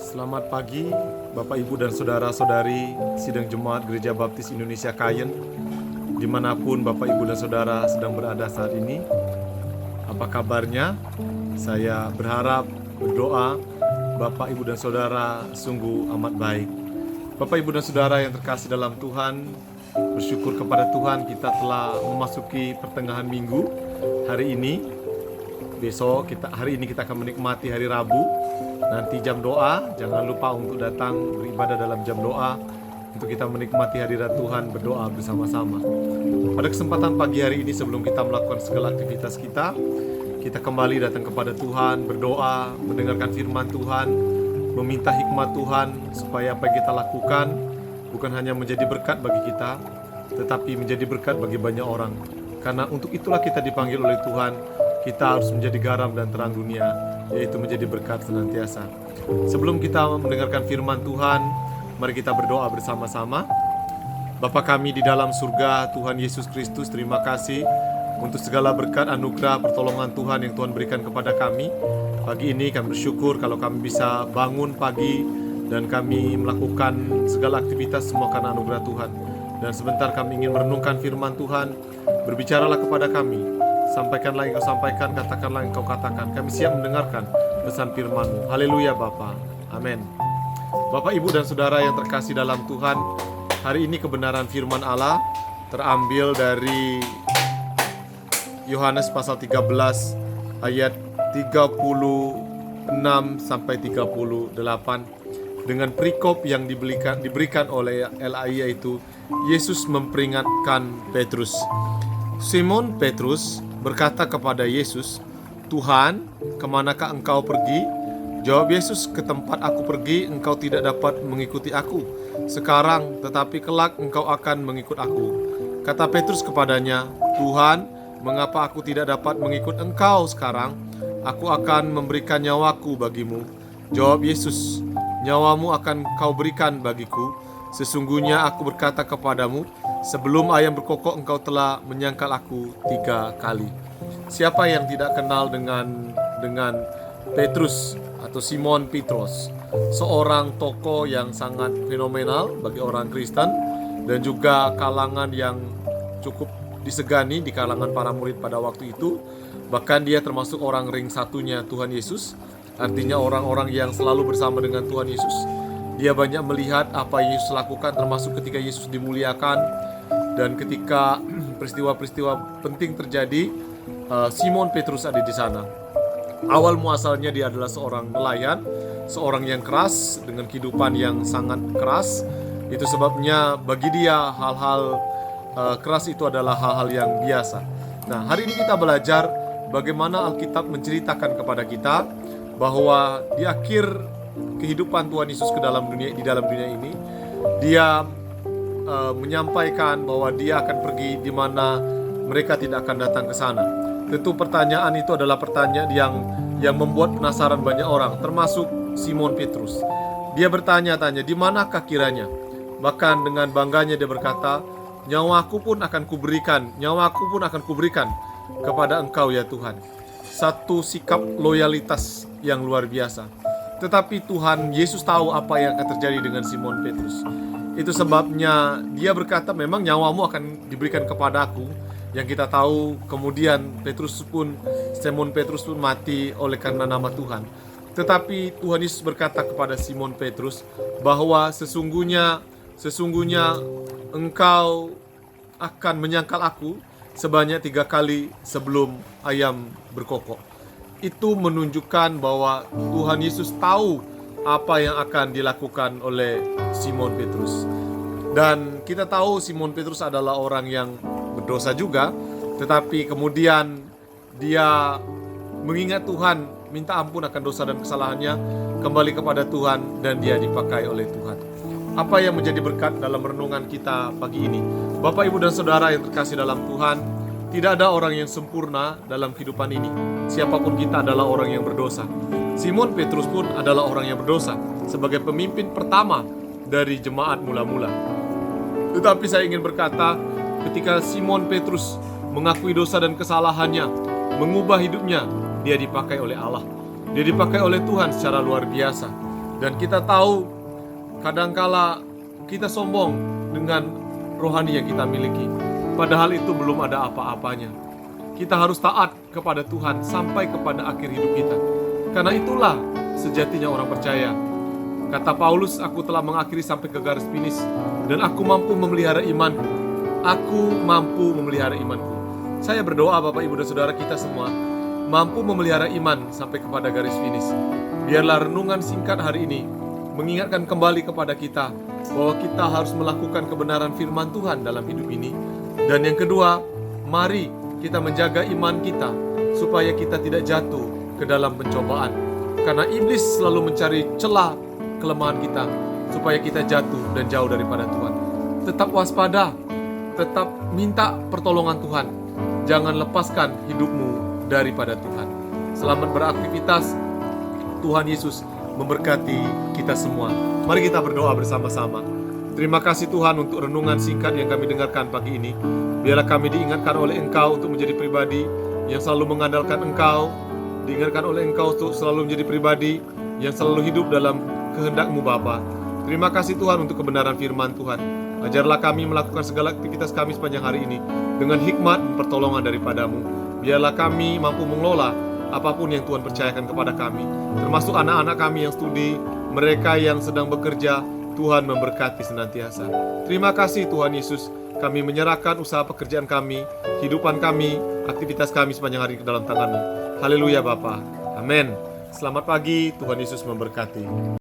Selamat pagi, Bapak, Ibu, dan Saudara-saudari Sidang Jemaat Gereja Baptis Indonesia Kayen, dimanapun Bapak, Ibu, dan Saudara sedang berada saat ini. Apa kabarnya? Saya berharap, berdoa, Bapak, Ibu, dan Saudara sungguh amat baik. Bapak, Ibu, dan Saudara yang terkasih dalam Tuhan, bersyukur kepada Tuhan kita telah memasuki pertengahan minggu hari ini. Hari ini kita akan menikmati hari Rabu. Nanti jam doa, jangan lupa untuk datang beribadah dalam jam doa untuk kita menikmati hadirat Tuhan, berdoa bersama-sama. Pada kesempatan pagi hari ini, sebelum kita melakukan segala aktivitas kita kembali datang kepada Tuhan, berdoa, mendengarkan firman Tuhan, meminta hikmat Tuhan supaya apa yang kita lakukan bukan hanya menjadi berkat bagi kita, tetapi menjadi berkat bagi banyak orang. Karena untuk itulah kita dipanggil oleh Tuhan. Kita harus menjadi garam dan terang dunia, yaitu menjadi berkat senantiasa. Sebelum kita mendengarkan firman Tuhan, mari kita berdoa bersama-sama. Bapa kami di dalam surga, Tuhan Yesus Kristus, terima kasih untuk segala berkat, anugerah, pertolongan Tuhan yang Tuhan berikan kepada kami. Pagi ini kami bersyukur kalau kami bisa bangun pagi dan kami melakukan segala aktivitas semua karena anugerah Tuhan. Dan sebentar kami ingin merenungkan firman Tuhan. Berbicaralah kepada kami. Sampaikanlah yang kau sampaikan, katakanlah yang kau katakan. Kami siap mendengarkan pesan firman-Mu. Haleluya Bapa. Amin. Bapak, Ibu, dan Saudara yang terkasih dalam Tuhan, hari ini kebenaran firman Allah terambil dari Yohanes pasal 13 ayat 36 sampai 38 dengan perikop yang diberikan oleh LAI, yaitu Yesus memperingatkan Petrus. Simon Petrus berkata kepada Yesus, "Tuhan, kemanakah engkau pergi?" Jawab Yesus, "Ke tempat aku pergi, engkau tidak dapat mengikuti aku sekarang, tetapi kelak engkau akan mengikut aku." Kata Petrus kepadanya, "Tuhan, mengapa aku tidak dapat mengikut engkau sekarang? Aku akan memberikan nyawaku bagimu." Jawab Yesus, "Nyawamu akan kau berikan bagiku. Sesungguhnya aku berkata kepadamu, sebelum ayam berkokok engkau telah menyangkal aku 3 kali." Siapa yang tidak kenal dengan Petrus atau Simon Petrus? Seorang tokoh yang sangat fenomenal bagi orang Kristen dan juga kalangan yang cukup disegani di kalangan para murid pada waktu itu. Bahkan dia termasuk orang ring satunya Tuhan Yesus. Artinya orang-orang yang selalu bersama dengan Tuhan Yesus. Dia banyak melihat apa Yesus lakukan, termasuk ketika Yesus dimuliakan. Dan ketika peristiwa-peristiwa penting terjadi, Simon Petrus ada di sana. Awal muasalnya dia adalah seorang nelayan, seorang yang keras, dengan kehidupan yang sangat keras. Itu sebabnya bagi dia hal-hal keras itu adalah hal-hal yang biasa. Nah, hari ini kita belajar bagaimana Alkitab menceritakan kepada kita bahwa di akhir kehidupan Tuhan Yesus di dalam dunia ini, dia menyampaikan bahwa dia akan pergi di mana mereka tidak akan datang ke sana. Tentu pertanyaan itu adalah pertanyaan yang membuat penasaran banyak orang, termasuk Simon Petrus. Dia bertanya-tanya, di manakah kiranya? Bahkan dengan bangganya dia berkata, nyawaku pun akan kuberikan kepada engkau ya Tuhan. Satu sikap loyalitas yang luar biasa. Tetapi Tuhan Yesus tahu apa yang akan terjadi dengan Simon Petrus. Itu sebabnya dia berkata, memang nyawamu akan diberikan kepadaku. Yang kita tahu kemudian Simon Petrus pun mati oleh karena nama Tuhan. Tetapi Tuhan Yesus berkata kepada Simon Petrus bahwa sesungguhnya engkau akan menyangkal aku sebanyak 3 kali sebelum ayam berkokok. Itu menunjukkan bahwa Tuhan Yesus tahu apa yang akan dilakukan oleh Simon Petrus. Dan kita tahu Simon Petrus adalah orang yang berdosa juga, tetapi kemudian dia mengingat Tuhan, minta ampun akan dosa dan kesalahannya, kembali kepada Tuhan, dan dia dipakai oleh Tuhan. Apa yang menjadi berkat dalam renungan kita pagi ini? Bapak, Ibu, dan Saudara yang terkasih dalam Tuhan, tidak ada orang yang sempurna dalam kehidupan ini. Siapapun kita adalah orang yang berdosa. Simon Petrus pun adalah orang yang berdosa sebagai pemimpin pertama dari jemaat mula-mula. Tetapi saya ingin berkata, ketika Simon Petrus mengakui dosa dan kesalahannya, mengubah hidupnya, dia dipakai oleh Allah. Dia dipakai oleh Tuhan secara luar biasa. Dan kita tahu kadangkala kita sombong dengan rohani yang kita miliki, padahal itu belum ada apa-apanya. Kita harus taat kepada Tuhan sampai kepada akhir hidup kita, karena itulah sejatinya orang percaya. Kata Paulus, aku telah mengakhiri sampai ke garis finish, dan aku mampu memelihara imanku. Aku mampu memelihara imanku. Saya berdoa Bapak Ibu dan Saudara kita semua mampu memelihara iman sampai kepada garis finish. Biarlah renungan singkat hari ini mengingatkan kembali kepada kita bahwa kita harus melakukan kebenaran firman Tuhan dalam hidup ini. Dan yang kedua, mari kita menjaga iman kita supaya kita tidak jatuh ke dalam pencobaan. Karena iblis selalu mencari celah kelemahan kita supaya kita jatuh dan jauh daripada Tuhan. Tetap waspada, tetap minta pertolongan Tuhan. Jangan lepaskan hidupmu daripada Tuhan. Selamat beraktivitas. Tuhan Yesus memberkati kita semua. Mari kita berdoa bersama-sama. Terima kasih Tuhan untuk renungan singkat yang kami dengarkan pagi ini. Biarlah kami diingatkan oleh Engkau untuk menjadi pribadi yang selalu mengandalkan Engkau, diingatkan oleh Engkau untuk selalu menjadi pribadi yang selalu hidup dalam kehendak-Mu Bapa. Terima kasih Tuhan untuk kebenaran firman Tuhan. Ajarlah kami melakukan segala aktivitas kami sepanjang hari ini dengan hikmat dan pertolongan daripada-Mu. Biarlah kami mampu mengelola apapun yang Tuhan percayakan kepada kami, termasuk anak-anak kami yang studi, mereka yang sedang bekerja. Tuhan memberkati senantiasa. Terima kasih Tuhan Yesus. Kami menyerahkan usaha pekerjaan kami, kehidupan kami, aktivitas kami sepanjang hari ke dalam tangan-Mu. Haleluya Bapa. Amin. Selamat pagi, Tuhan Yesus memberkati.